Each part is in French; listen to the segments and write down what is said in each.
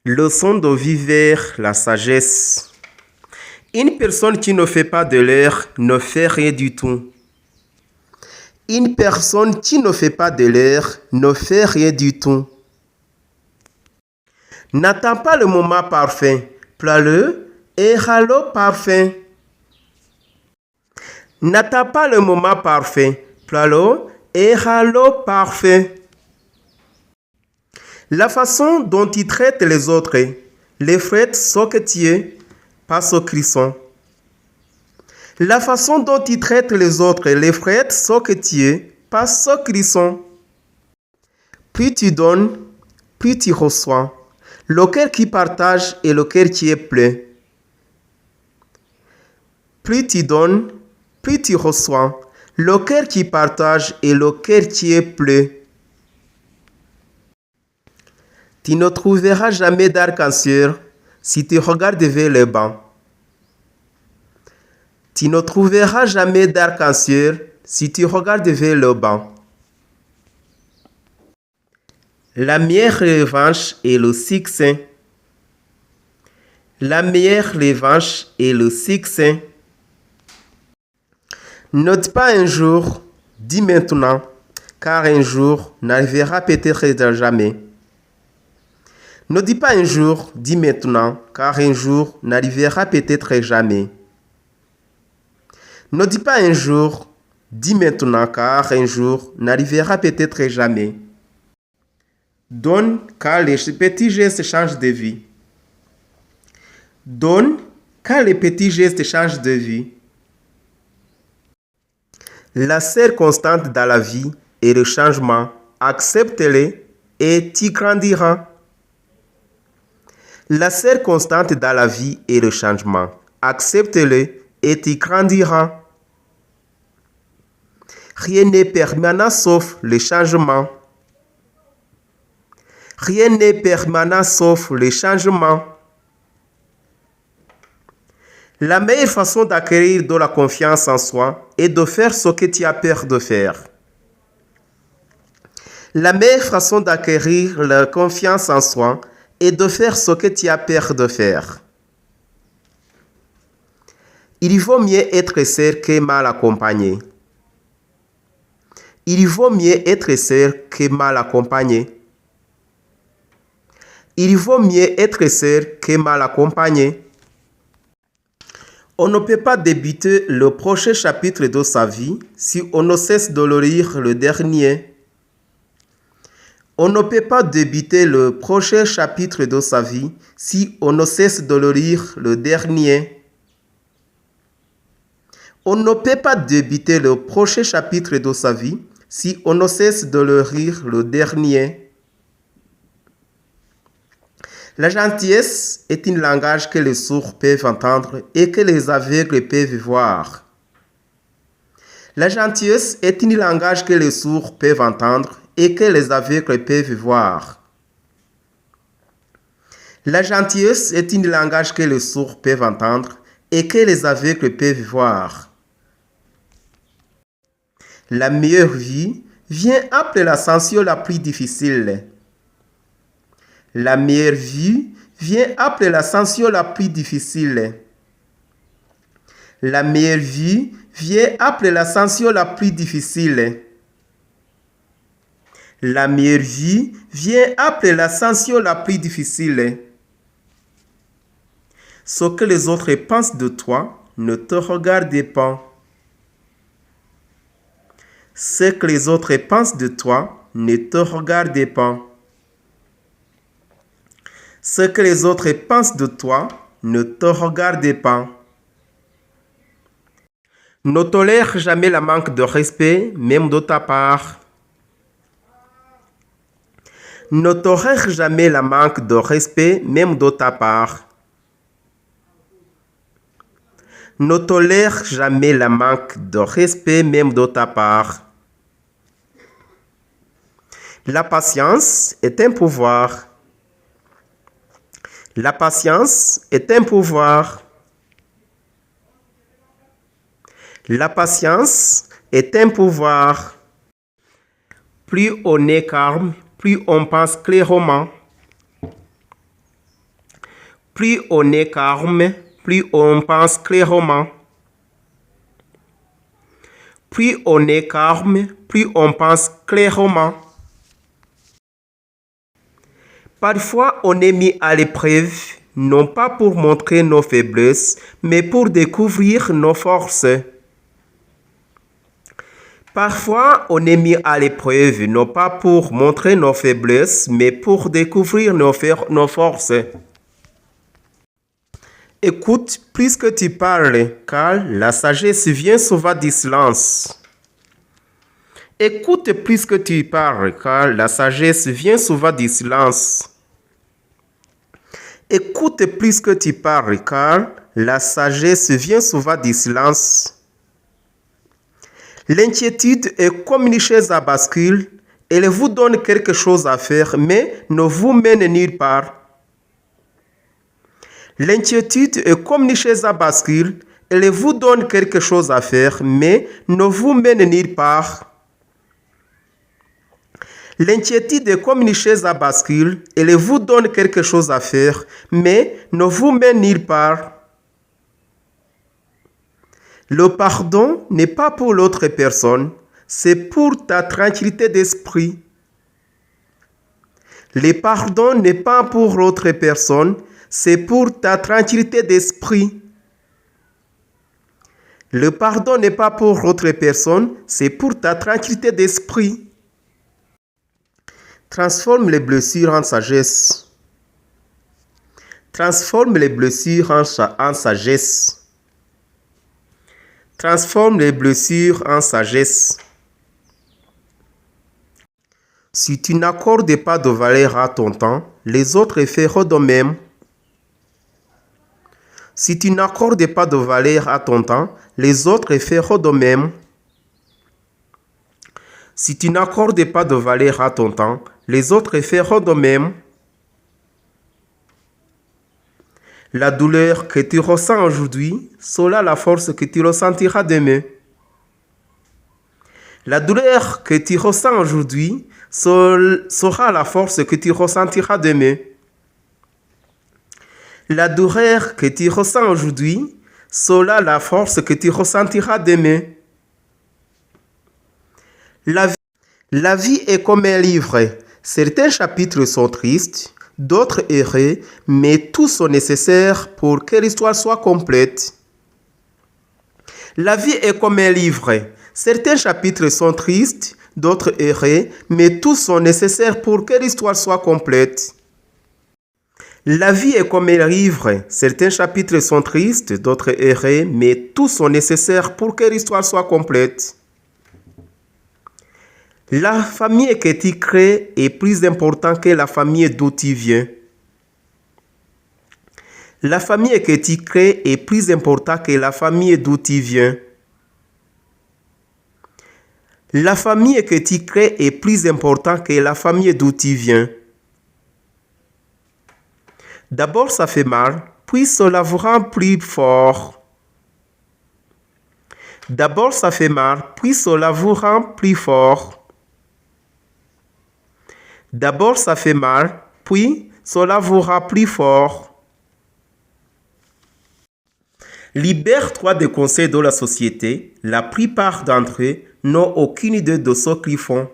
Leçon de vie vers la sagesse. Une personne qui ne fait pas de l'erreur ne fait rien du tout. Une personne qui ne fait pas de l'erreur ne fait rien du tout. N'attends pas le moment parfait. Plains-le et rends-le parfait. N'attends pas le moment parfait. Plains-le et rends-le parfait. La façon dont tu traites les autres les fraites ce que tu es, pas ce qu'ils sont. La façon dont tu traites les autres les fraites ce que tu es, pas ce qu'ils sont. Plus tu donnes, plus tu reçois. Le cœur qui partage et le cœur qui est plein. Plus tu donnes, plus tu reçois. Le cœur qui partage et le cœur qui est plein. Tu ne trouveras jamais d'arc-en-ciel si tu regardes vers le bas. Tu ne trouveras jamais d'arc-en-ciel si tu regardes vers le bas. La meilleure revanche est le succès. La meilleure revanche est le succès. Note pas un jour, dis maintenant, car un jour n'arrivera peut-être jamais. Ne dis pas un jour, dis maintenant, car un jour n'arrivera peut-être jamais. Ne dis pas un jour, dis maintenant, car un jour n'arrivera peut-être jamais. Donne, car les petits gestes changent de vie. Donne, car les petits gestes changent de vie. La seule constante dans la vie est le changement. Accepte-le et tu grandiras. La seule constante dans la vie est le changement. Accepte-le et tu grandiras. Rien n'est permanent sauf le changement. Rien n'est permanent sauf le changement. La meilleure façon d'acquérir de la confiance en soi est de faire ce que tu as peur de faire. La meilleure façon d'acquérir la confiance en soi est de faire ce que tu as peur de faire. Il vaut mieux être seul que mal accompagné. Il vaut mieux être seul que mal accompagné. Il vaut mieux être seul que mal accompagné. On ne peut pas débuter le prochain chapitre de sa vie si on ne cesse de lire le dernier. On ne peut pas débuter le prochain chapitre de sa vie si on ne cesse de lire le dernier. On ne peut pas débuter le prochain chapitre de sa vie si on ne cesse de lire le dernier. La gentillesse est un langage que les sourds peuvent entendre et que les aveugles peuvent voir. La gentillesse est un langage que les sourds peuvent entendre et que les aveugles peuvent voir. La gentillesse est un langage que les sourds peuvent entendre et que les aveugles peuvent voir. La meilleure vie vient après l'ascension la plus difficile. La meilleure vie vient après l'ascension la plus difficile. La meilleure vie vient après l'ascension la plus difficile. La meilleure vie vient après l'ascension la plus difficile. Ce que les autres pensent de toi ne te regarde pas. Ce que les autres pensent de toi ne te regarde pas. Ce que les autres pensent de toi ne te regarde pas. Ne tolère jamais le manque de respect, même de ta part. Ne tolère jamais le manque de respect, même de ta part. Ne tolère jamais le manque de respect, même de ta part. La patience est un pouvoir. La patience est un pouvoir. La patience est un pouvoir. Plus on est calme, plus on pense clairement. Plus on est calme, plus on pense clairement. Plus on est calme, plus on pense clairement. Parfois, on est mis à l'épreuve, non pas pour montrer nos faiblesses, mais pour découvrir nos forces. Parfois, on est mis à l'épreuve, non pas pour montrer nos faiblesses, mais pour découvrir nos forces. Écoute plus que tu parles, car la sagesse vient souvent du silence. Écoute plus que tu parles, car la sagesse vient souvent du silence. Écoute plus que tu parles, car la sagesse vient souvent du silence. L'inquiétude est comme une chaise à bascule. Elle vous donne quelque chose à faire, mais ne vous mène nulle part. L'inquiétude est comme une chaise à bascule. Elle vous donne quelque chose à faire, mais ne vous mène nulle part. L'inquiétude est comme une chaise à bascule. Elle vous donne quelque chose à faire, mais ne vous mène nulle part. Le pardon n'est pas pour l'autre personne, c'est pour ta tranquillité d'esprit. Le pardon n'est pas pour l'autre personne, c'est pour ta tranquillité d'esprit. Le pardon n'est pas pour l'autre personne, c'est pour ta tranquillité d'esprit. Transforme les blessures en sagesse. Transforme les blessures en sagesse. Transforme les blessures en sagesse. Si tu n'accordes pas de valeur à ton temps, les autres feront de même. Si tu n'accordes pas de valeur à ton temps, les autres feront de même. Si tu n'accordes pas de valeur à ton temps, les autres feront de même. La douleur que tu ressens aujourd'hui sera la force que tu ressentiras demain. La douleur que tu ressens aujourd'hui sera la force que tu ressentiras demain. La douleur que tu ressens aujourd'hui sera la force que tu ressentiras demain. La vie est comme un livre. Certains chapitres sont tristes, d'autres heureux, mais tous sont nécessaires pour que l'histoire soit complète. La vie est comme un livre. Certains chapitres sont tristes, d'autres heureux, mais tous sont nécessaires pour que l'histoire soit complète. La vie est comme un livre. Certains chapitres sont tristes, d'autres heureux, mais tous sont nécessaires pour que l'histoire soit complète. La famille que tu crées est plus importante que la famille d'où tu viens. La famille que tu crées est plus importante que la famille d'où tu viens. La famille que tu crées est plus importante que la famille d'où tu viens. D'abord, ça fait mal, puis cela vous rend plus fort. D'abord, ça fait mal, puis cela vous rend plus fort. D'abord, ça fait mal, puis cela vous rend plus fort. Libère-toi des conseils de la société. La plupart d'entre eux n'ont aucune idée de ce qu'ils font.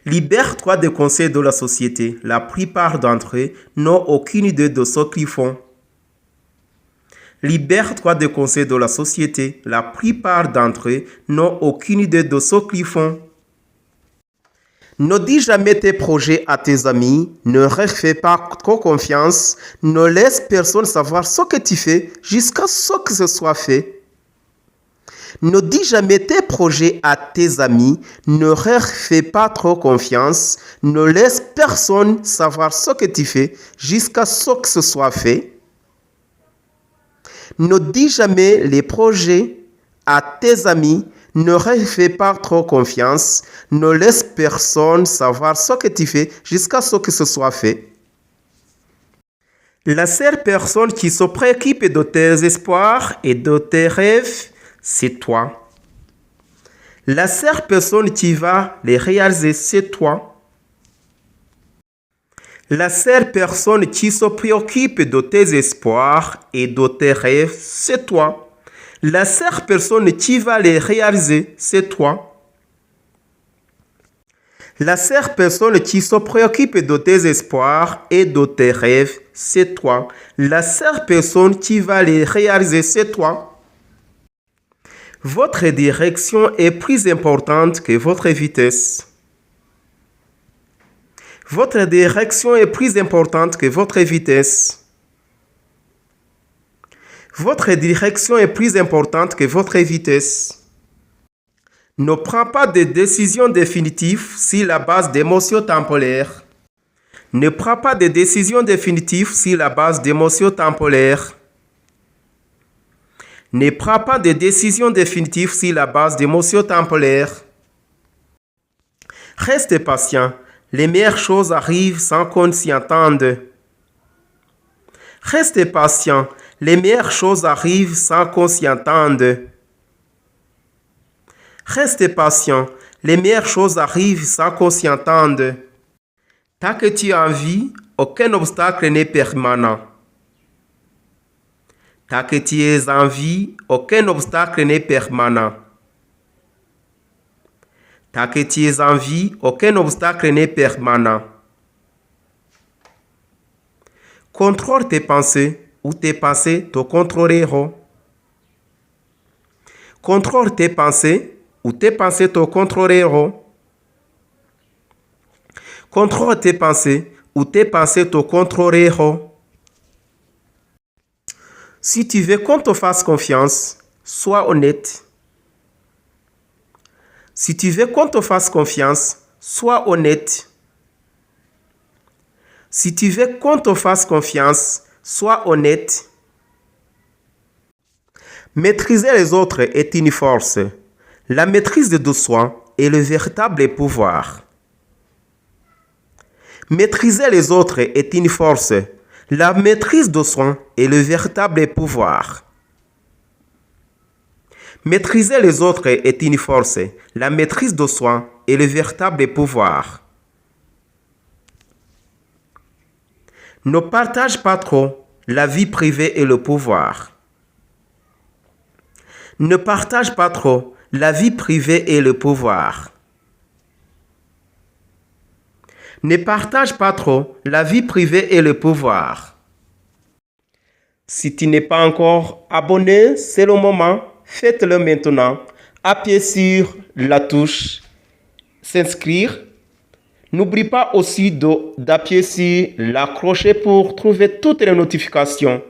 Libère-toi des conseils de la société. La plupart d'entre eux n'ont aucune idée de ce qu'ils font. Libère-toi des conseils de la société. La plupart d'entre eux n'ont aucune idée de ce qu'ils font. Ne dis jamais tes projets à tes amis, ne leur fais pas trop confiance, ne laisse personne savoir ce que tu fais jusqu'à ce que ce soit fait. Ne dis jamais tes projets à tes amis, ne leur fais pas trop confiance, ne laisse personne savoir ce que tu fais jusqu'à ce que ce soit fait. Ne dis jamais les projets à tes amis, ne leur fais pas trop confiance, ne laisse personne savoir ce que tu fais jusqu'à ce que ce soit fait. La seule personne qui se préoccupe de tes espoirs et de tes rêves, c'est toi. La seule personne qui va les réaliser, c'est toi. La seule personne qui se préoccupe de tes espoirs et de tes rêves, c'est toi. La seule personne qui va les réaliser, c'est toi. La seule personne qui se préoccupe de tes espoirs et de tes rêves, c'est toi. La seule personne qui va les réaliser, c'est toi. Votre direction est plus importante que votre vitesse. Votre direction est plus importante que votre vitesse. Votre direction est plus importante que votre vitesse. Ne prends pas de décisions définitives sur la base d'émotions temporaires. Ne prends pas de décisions définitives sur la base d'émotions temporaires. Ne prends pas de décisions définitives sur la base d'émotions temporaires. Reste patient. Les meilleures choses arrivent sans qu'on s'y attende. Reste patient. Les meilleures choses arrivent sans qu'on s'y attende. Reste patient. Les meilleures choses arrivent sans qu'on s'y attende. Tant que tu es en vie, aucun obstacle n'est permanent. Tant que tu es en vie, aucun obstacle n'est permanent. Tant que tu es en vie, aucun obstacle n'est permanent. Contrôle tes pensées ou tes pensées te contrôleront. Contrôle tes pensées ou tes pensées te contrôleront. Contrôle tes pensées ou tes pensées te contrôleront. Si tu veux qu'on te fasse confiance, sois honnête. Si tu veux qu'on te fasse confiance, sois honnête. Si tu veux qu'on te fasse confiance, sois honnête. Maîtriser les autres est une force. La maîtrise de soi est le véritable pouvoir. Maîtriser les autres est une force. La maîtrise de soi est le véritable pouvoir. Maîtriser les autres est une force. La maîtrise de soi est le véritable pouvoir. Ne partage pas trop la vie privée et le pouvoir. Ne partage pas trop la vie privée et le pouvoir. Ne partage pas trop la vie privée et le pouvoir. Si tu n'es pas encore abonné, c'est le moment. Faites-le maintenant. Appuyez sur la touche s'inscrire. N'oublie pas aussi d'appuyer sur la cloche pour trouver toutes les notifications.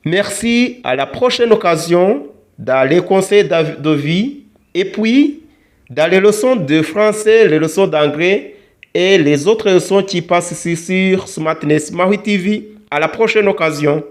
Merci, à la prochaine occasion dans les conseils de vie et puis dans les leçons de français, les leçons d'anglais et les autres leçons qui passent ici sur Smartness Maui TV. À la prochaine occasion.